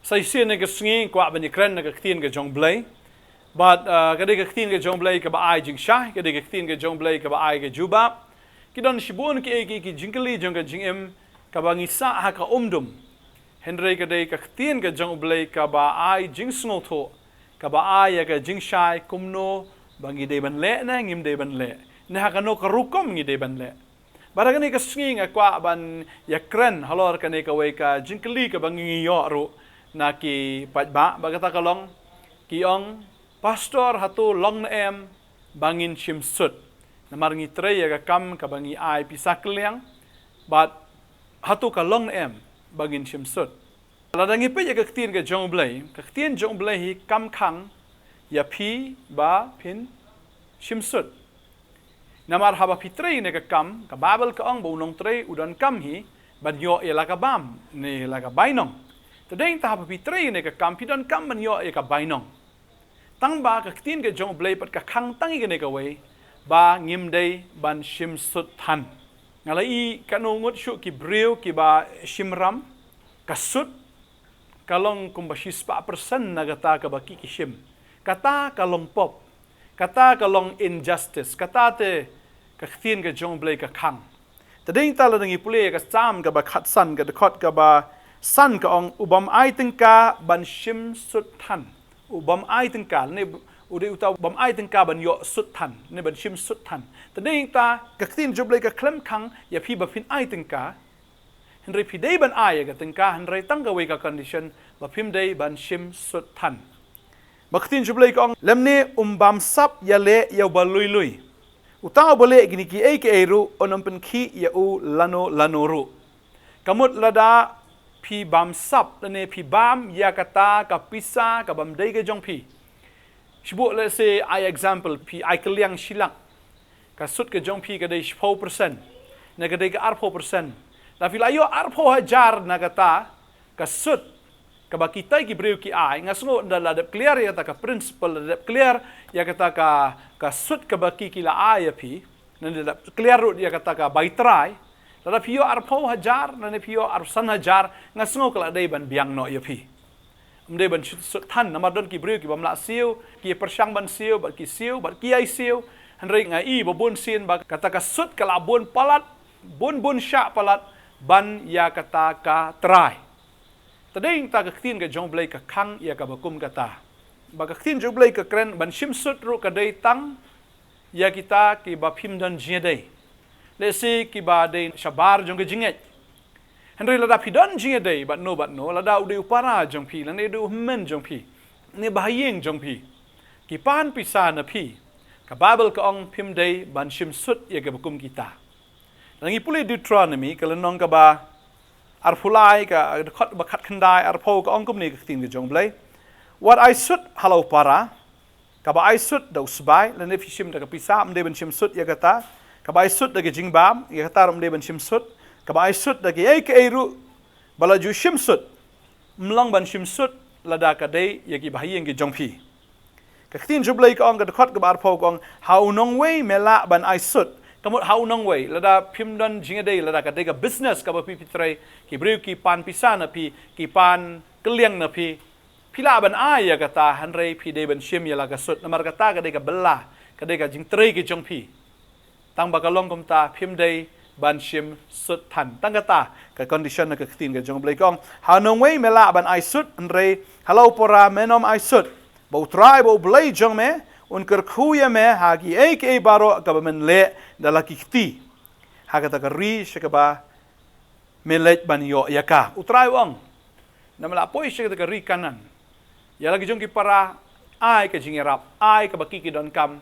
sai sia ne ka sngi kwa ban ikran na ka tin ka jong blai but ka de ka tin ka jong blai ka ba ai jing sha ka de ka tin ka jong blai ka ba ai ka juba ki don shibun ki jingli jong ka jingem ka ba ngisa ha ka umdum henry ka de ka tin ka jong blai ka ba ai jing sngo tho ka ba ai ka jing shai kumno bangi de ban le na ngim de ban le na ha ka no ka rukom ngi de ban le bara ka sngi nga kwa ban yakran halor ka ne ka we ka jingli ka bangi yo ru na ki patba bagata kalong ki ong pastor hatu long na em bangin shimsut na marangi tre ya kam ka bangi ai pisakliang but hatu ka long na em bangin shimsut ladangi pe ya ka tin ka jong blai hi kam khang ya phi ba phin shimsut namar haba pitre ne ka kam ka babel ka ong bo nong tre udan kam hi ban yo ela ka bam ne la ka bainong tadeng ta haba pitre ne ka kam pi don kam ban yo e ka bainong tang ba ka tin ka jong blai pat ka khang tangi ka ne ka we ba ngim dei ban shim sut than ngalai ka no ngut shu ki breu ki ba shimram ka sut kalong kum ba shispa persen na gata ka ba ki shim kata kalong pop kata kalong injustice kata te ka tin ka jong blai ka khang tadeng ta la ngi pule ka cham ka ba khat san ka khot ka ba san ka ong ubam ai tingka ban shim sut than ubam ai tingka ne ude uta ubam ai tingka ban yo sut than ne ban shim sut than tadeng ta ka tin jublai ka klem khang ya phi ba phin ai tingka henry phi dei ban ai ka tingka henry tang ka we ka condition ba phim dei ban shim sut than baktin jublai ka ong lemne bam sap ya le ya ba lui lui uta bole gini ki ei ke eru onom pen khi ya u lano ru kamut lada phi bam sap lane phi bam ya kata ka pisa ka bam dei ke jong phi shibu let's say I example phi I keliang Shillong ka sut ke jong phi ka dei 4% na ka dei ka 4% la phi layo 4,000 na kata ka sut ka ba kita ki breu ki ai ngasno da clear ya ta ka principle da clear ya kata ka sut ka ba ki la ai phi na da clear ru ya kata ka baitrai lada pio arpo hajar na pio arsan hajar ngasngo kala dei ban biang no ya phi mde ban sut than na madon ki breu ki bamla siu ki persang ban siu ba ki ai siu hanrei ngai bo bun sin ba kata ka sut kala bun palat bun sha palat ban ya kata ka trai tadeng ta ka tin ka jong blai ka khang ya ka bakum kata ba ka tin jong blai ka kren ban shim sut ru ka dei tang ya kita ki ba phim dan jie dei lesi ki ba de shabar jong ke jinget henry lada pidon jinget dei but no lada ude upara jong phi lane du men jong phi ne bahayeng jong phi ki pan pisa na phi ka bible ka ong phim dei ban shim sut ye ke bakum kita langi pule Deuteronomy ka lanong ka ba arfulai ka khot ba khat khandai arpho ka ong kum ni ka tin ke jong blai what I sut halau para ka ba I sut da usbai lane phi shim da ka pisa am de ban shim sut ye kata kabai sut dagi jingbam ya tarum de ban shim sut kabai sut dagi ei ke eru bala ju shim sut mlang ban shim sut lada ka dei ya ki bahiyeng ki jongphi ka tin jublai ka ong ka khot ka bar pho kong how nong wei mela ban I sut kamut how nong wei lada phim don jinga dei lada ka dei ka business ka ba pi pitrai ki breu ki pan pisa na pi ki pan kliang na pi phila ban ai ya kata hanrei phi dei ban shim ya la ka sut namar kata ka dei ka bella ka dei ka jing trei ki jongphi tang bakalong kum ta phim dei ban shim sut than tang kata ka condition na ka tin ka jong blai kong ha nong wei mela ban I sut andre hello pora menom I sut bo try bo blai jong me un ker khuya me ha gi ei ke baro ka ben le dala ki ti ha kata ka ri shaka ba melet ban yo yaka utrai wong namala poi shaka ka ri kanan ya lagi jong ki para ai ka jingerap ai ka baki ki don kam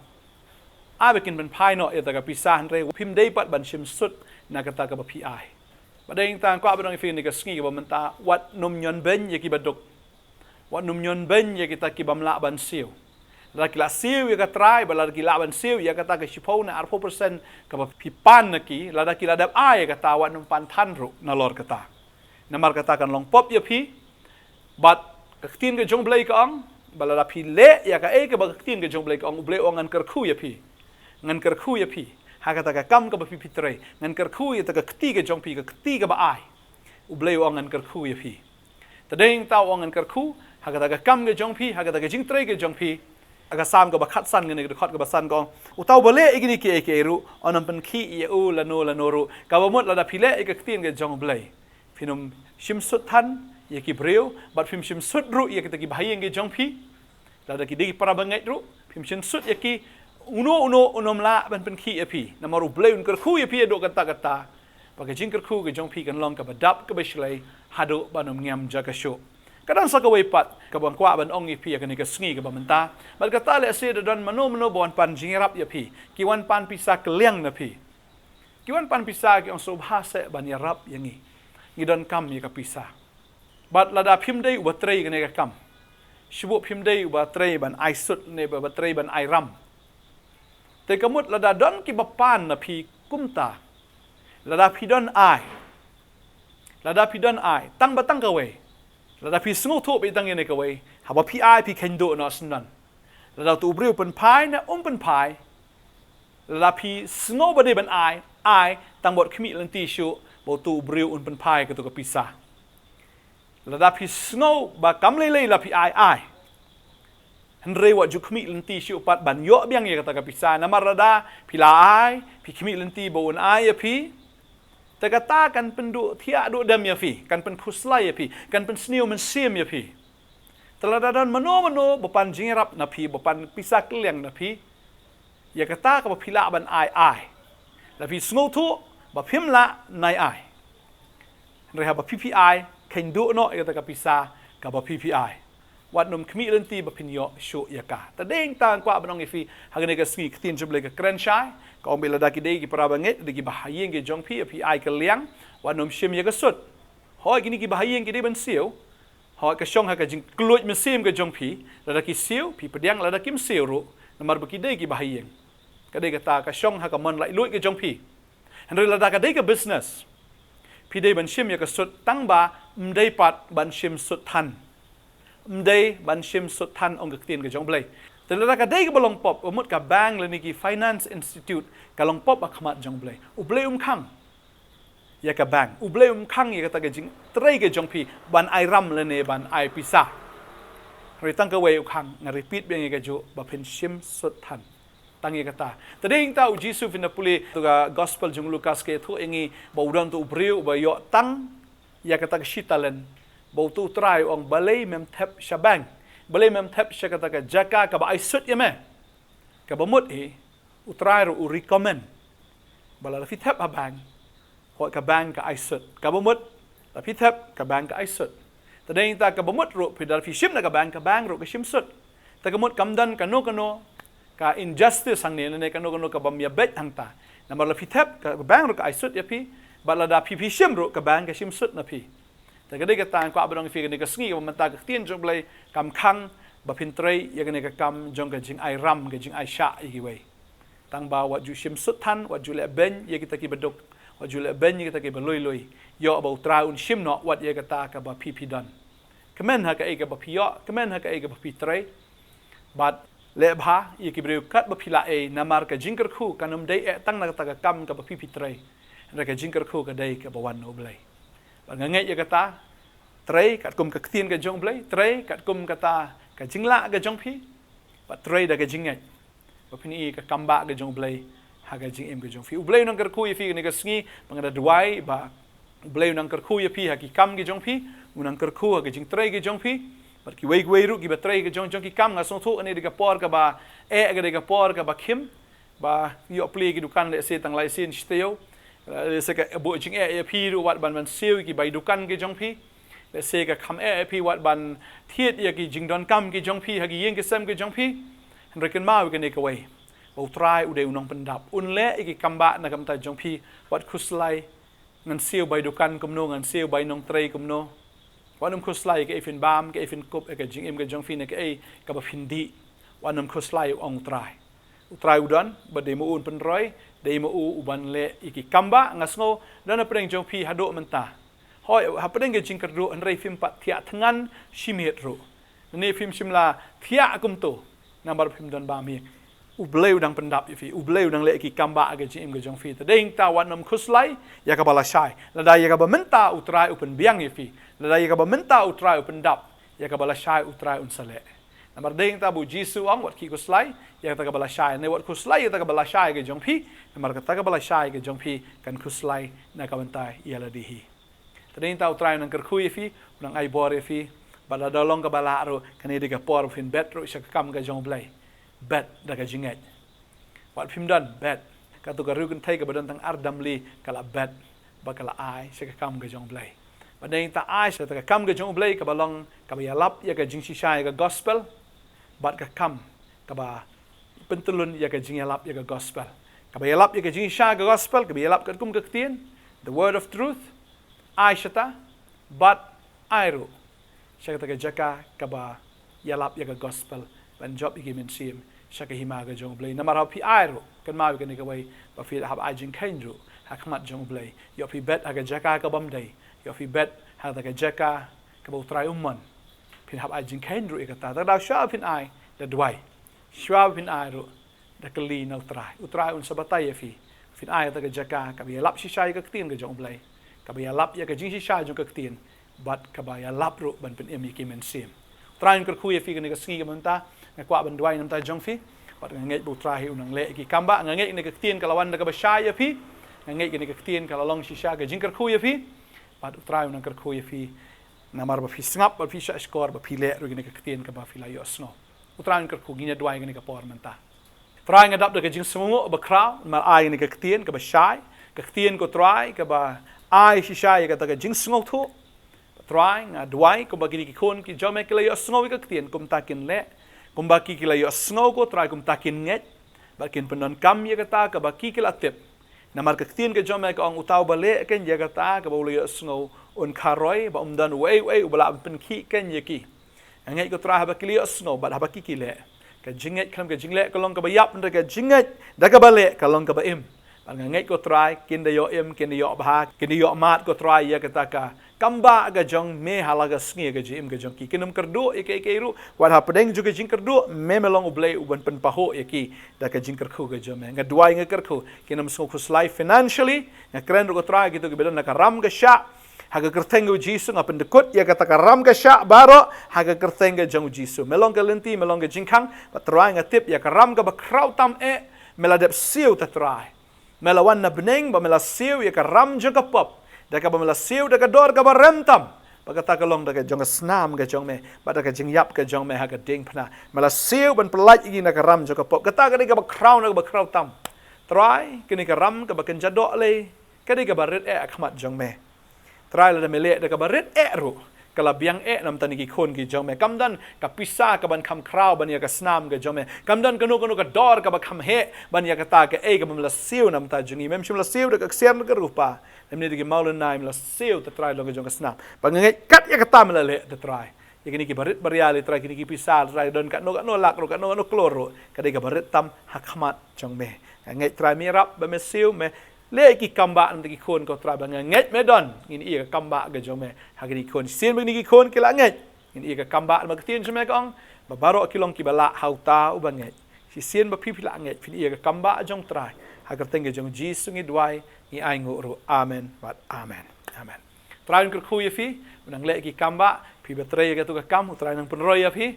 ai bikin ban pai no ya ta ka pisan re phim dei pat ban shim sut na kata ka ba pi ai badeng tang kwa badong ifin ni ka sngi ka menta wat num nyon ben ye ki baduk wat num nyon ben ye kita ki bamla ban siu la ki la siu ye ka trai bala ki la ban siu ye kata ka shipau na 4% ka ba pi pan na ki la da ki la dap ai kata wat num pan than ru na lor kata na mar kata kan long pop ye pi bat ka tin ka jong blai ka ong bala da pi le ya ka e ka ba tin ka jong blai ka ong blai ong an kar khu ye pi ngan ker khu ya phi ha ka ta ka kam ka ba phi pitre ngan ker khu ya ta ka kti ke jong phi ka kti ka ba ai u blei ong ngan ker khu ya phi tadeng tau ong an kerku hagata ga kam ge jong phi hagata ga jing tre ge jong phi aga sam ga bakhat san ge ne ga khot ga basan gong utau bale igini ke ru onam pen khi ye u lano ru ka bamut la da phile ik tin ge jong blai phinum shim sut than ye ki breu bat phim shim sut ru ye ki bahayeng ge jong phi la da ki di para bangai ru phim shim sut ye ki uno unom la ban pen khi ye phi namaru blai un kerku ye phi do kata pakai jing kerku ge jong phi kan long ka badap ka beslai hadu banom ngam jaga sho kadang sakawai pat kabang kwa ban ong ipi akan ka sngi ka bamenta bal kata le ase don mano bon pan jingrap ya pi kiwan pan pisa keliang na pi kiwan pan pisa ki ong subhase ban yarap yangi ngidon kam ya ka pisa bat lada phimdei uba trei ka kam shibu phimdei uba trei ban ai sut ne ba trei ban ai ram te kamut lada don ki bapan na pi kumta lada pi don ai tang batang kawai lada pi sengu tu be tang ne kawai haba pi ai pi kendo no snan lada tu breu pen pai na pen pai lada pi sengu ba de ban ai tang bot khmi lan ti shu bo tu breu pen pai ka tu ka pisa lada pi sengu ba kam le la pi ai henre wa ju khmi lan ti shu pat ban yo biang ye ka ta ka pisa na marada pi la ai pi khmi lan ti bo ai ya pi Tegata kan pendu tiak du dam ya fi kan pen khuslai ya fi kan pen sniu men sim ya fi teladadan mano bepan jingrap na fi bepan pisah keliang na fi ya kata ka phila ban ai la fi sngo thu ba phim la nai ai reha ba ppi khen du no ya ta ka pisah ka ba ppi wat nom khmi lenti ba phin yo sho ya ka ta deng tang kwa banong ifi hagne ka ski ktin juble ka kren shai ka ong bela daki dei ki parabanget de ki bahayeng ge jong phi ai ka liang wat nom shim ya ka sut hoi gini ki bahayeng ki de ban siu hoi ka shong ha ka jing kluj me sim ka jong phi la daki siu phi pediang la daki siu ru namar ba ki dei ki bahayeng ka dei ka ta ka shong ha ka man lai luit ka jong phi henry la daka dei ka business phi dei ban shim ya ka sut tang ba mdei pat ban shim sut than mdei ban shim sut than ong ka tin ka jong blai telada ka dei ka balong pop umut ka bank le ni ki finance institute ka long pop akhmat jong blai u blai khang ya ka bank u blai khang ya ka ta ka jing trei ka jong phi ban ai ram le ne ban ai pisa ri tang ka wei u khang nga repeat beng ka ju ba phin shim sut than tang ya ka ta tadeng tau jisu fin puli to ka gospel jong lukas ke thu engi baudan tu breu ba yo tang ya ka ta ka shitalen bau tu try ong balai mem thep shabang balai mem thep shakata ka jaka ka ba ai sut yame ka ba mut e u try ru recommend bala la fi thep abang ho ka bang ka ai sut ka ba mut la fi thep ka bang ka ai sut tadeng ta ka ba mut ru fi dal fi shim na ka bang ru ka shim sut ta ka mut kamdan ka no ka injustice hang ne ka no ka bam ya bet hang ta na la fi thep ka bang ru ka ai sut ya pi bala da fi shim ru ka bang ka shim sut na piแต่ก็ได้ก็ต่างกว่าบางทีกันในก็สิ่งที่มันตากเตียนจงเลยกำคังแบบพินเตรย์ยังในก็กำจงกับจิงไอรัมกับจิงไอชาอีกเว้ยตั้งบ่าววัดจุชิมสุดทันวัดจุเลเบนยังกิตากีบดกวัดจุเลเบนยังกิตากีบลุยย่อบ่าวตราอุนชิมเนาะวัดยังกิตากับแบบพีดันคอมเมนต์หากไอ้กับแบบพีย่อคอมเมนต์หากไอ้กับแบบพีเตรย์บัดเละบ้ายังกิบเรียวกัดแบบพีละเอนามาร์กับจิงกระคู่กันนมได้ตั้งนักตากกำกับแบบพีเตรย์แล้วกับจิงกระคู่กับได้กับแบบวันโนเบลngay ya kata trei kat kum ka ktin ka jong blai trei kat kum kata ka jingla ka jong phi pa trei da ka jingai pa phini ka kamba ka jong blai ha ka jing em ka jong phi u blai nang kar khu ya phi ni ka sngi pangada duai ba blai nang kar khu ya phi ha ki kam ki jong phi unang kar khu ha ka jing trei ki jong phi par ki wei ru ki ba trei ka jong ki kam nga song thu ani ka por ka ba ka por ka ba khim ba yo pli ki dukan le se tang lai sin steo se ka bo jing phi ru wat ban siu ki bai dukan ki jong phi le se ka kham phi wat ban thiet ya ki jing don kam ki jong phi ha ki yeng ki sem ki jong phi rekin ma ka ne ka wei bo try u de unong pendap un le ki kamba na kam ta jong phi wat khuslai ngan siu bai dukan kum no ngan siu bai nong trei kum no wanum khuslai ka ifin bam ka ifin kop ka jing em ka jong phi ne ka ba phin di wanum khuslai ong try udon ba de mo un pen roi de mo u ban le iki kamba ngasngo dan apreng jong phi hado menta hoi hapeng ge jing kerdu an rei film pat thia thangan shimet ro ne film shimla thia kum to number film don ba mi ubleu dang pendap ya fi ubleu dang le ki kamba ga jim ga jong fi tading ta wan nam khuslai ya ka bala shai la da ya ka ba menta utrai upen biang ya fi la da ya ka ba menta utrai upen dap ya ka bala shai utrai un sale namar ding ta bu jisu ang wat ki khuslai ya ta ka bala shai ne wat khuslai ya ta ka bala shai ga jong fi namar ka ta ka bala shai ga jong fi kan khuslai na ka bantai ya la di hi tading ta utrai nang ker khu ya fi nang ai bor ya fi bala dolong ka bala ro kan ni ga por fin bet ro sha kam ga jong blai bet da ka jinget wat phim dan bet ka tu ka ru kan thai ka badan tang ardam li kala bet ba kala ai se ka kam ga jong blai ba dei ta ai se ta ka kam ga jong blai ka balong ka ba yalap ya ka jing si shai ka gospel bat ka kam ka ba pentulun ya ka jing yalap ya ka gospel ka ba yalap ya ka jing shai ka gospel ka ba yalap ka kum ka tien the word of truth ai shata bat ai ru se ta ka jaka ka ba yalap ya ka gospel ban job iki men sim shaka himaga jong blay namar ha pi airo kan ma kan ka wai ba fi hab ai jing kainru hakmat jong blay yo fi bet aga jaka ka bamdai yo fi bet ha ta ka jaka ka bo trai umman pin hab ai jing kainru ikata ta da sha pin ai da dwai shwa pin airo da kali na utrai un sabatai fi fin ai ta ka jaka ka bi lap shi shai ka tin ka jong blay ka bi lap ya ka jing shi shai jong ka tin bat ka ba ya lap ru ban pin em iki men sim train ker khu fi kan ka ski ka manta ngakwa ban dwai nam ta jong fi pat ngai bu trahi unang le ki kamba ngai ne ka tien kalawan da ka ba sha ya fi ngai ne ka tien kalalong shisha ga jingker khu ya fi pat utrai unang ker khu ya fi namar ba fi snap ba fi sha skor ba fi le ru ne ka tien ka ba fi la yo sno utrai ker khu ginya dwai ne ka por manta trai ngadap da ka jing sumo ba kraw mar ai ne ka tien ka ba shai ka tien ko trai ka ba ai shisha ya ka ta ka jing sngo thu trai ngadwai ko ba ki kon ki jome ki la yo sno ka tien kum takin le kum baki kila yo snow ko try kum takin nget bakin penon kam ye kata ka baki kila tip namar ka tin ka jome ka ong utaw bale ken ye kata ka bolo yo snow on karoi ba dan wei ubala pen ki ken ye ki nget ko try ba kila yo snow ba ba ki kile ka jinget kam ka jingle ka long ka ba yap nda ka jinget da ka bale ka long ka ba im ba nget ko try kin da yo im kin da yo ba kin da yo mat ko try ye kata ka kamba ga jong me halaga sngi ga jim ga jong ki kinum kerdo ike ru wat hapdeng juga jing kerdo me melong ublei uban pen paho yaki da ka jing kerkhu ga jome nga duai nga kerkhu kinum so khus life financially nga kren ro tra gitu ke bedan ka ram ga sha haga kerteng ga jisu nga pendekut ya kata ka ram ga sha baro haga kerteng ga jong jisu melong ga lenti melong ga jingkang patrai nga tip ya ka ram ga ba kraw tam meladep siu ta trai melawan na beneng ba melasiu ya ka ram jong ka pop da ka bamla siu da ka dor ka ba remtam pagata ka long da ka jong snam ka jong me ba da ka jing yap ka jong me ha ka ding phna mala siu ban pelaj igi na ka ram jo ka pop kata ka ni ka ba crown na ka ba crown tam try kini ka ram ka ba kan jado le ka ni ka ba ret akhmat jong me try la da mele da ka ba ret ru kala biang nam tani ki khon ki jong me kamdan ka pisa ka ban kham crown ban ya ka snam ka jong me kamdan ka no ka dor ka ba kham he ban ya ka ta ka ka bamla siu nam ta jungi mem shim la siu da ka ser na ka rupa nemni de maulen naim la siu ta try lo ka jong ka snam ban ngai kat ya ka ta mala le ta try ya kini ki barit bariali try kini ki pisa try don ka no lak ro ka no kloro ka de ka barit tam hakmat jong me ngai try mi rap ba me siu me le ki kamba nam ki khon ko tra ba nget me don ini ka kamba ga jome ha ki khon sin ba ni ki khon ki la nget ini ka kamba ma tin jome ka ong ba baro ki long ki bala hauta u ba nget si sin ba pipi la nget fin ka kamba jong tra ha ka tenge jong jisu ngi dwai ni ai ngo ro amen but amen train kur khu ye fi nang le ki kamba pi ba tre ka tu ka kam train nang penro ya fi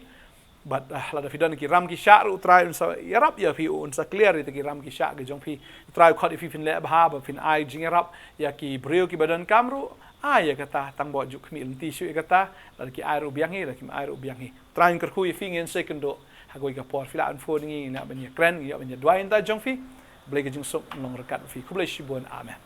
but la da fidan ki ram ki sha ru try unsa yarap ya fi unsa clear it ki ram ki sha ga jong fi try khot if fin le ba ba fin ai jing yarap ya ki breu ki badan kamru ai ya kata tang bo juk mi ti shu kata la ki ai ru biang hi la ki ai ru biang hi try ker khu fi ngin second do ha go ka por fi la an fo ngi na ban ya kren ya ban ya dwai ta jong fi ble ga jing sok nong rekat fi ku ble shi bon amen